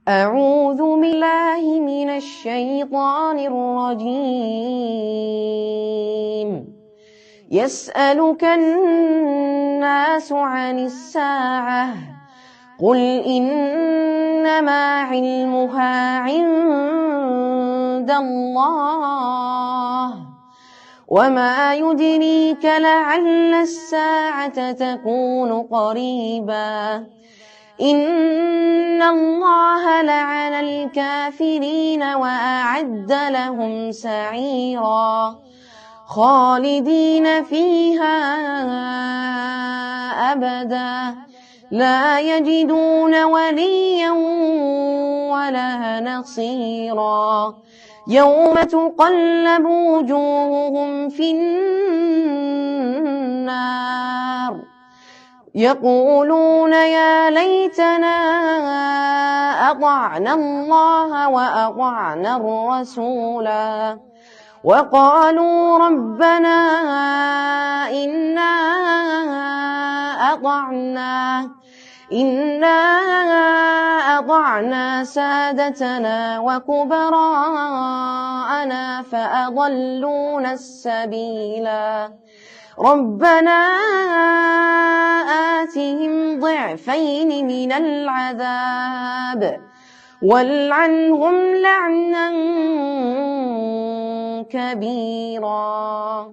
أعوذ بالله من الشيطان الرجيم. يسألك الناس عن الساعة قل إنما علمها عند الله وما يدريك لعل الساعة تكون قريبا إن الله لعن الكافرين وأعد لهم سعيرا خالدين فيها أبدا لا يجدون وليا ولا نصيرا يوم تقلب وجوههم في النار يقولون يا ليتنا أطعنا الله وأطعنا الرسولا وقالوا ربنا إنا أطعنا سادتنا وكبراءنا فأضلونا السبيلا ربنا آتهم ضعفين من العذاب والعنهم لعنا كبيرا.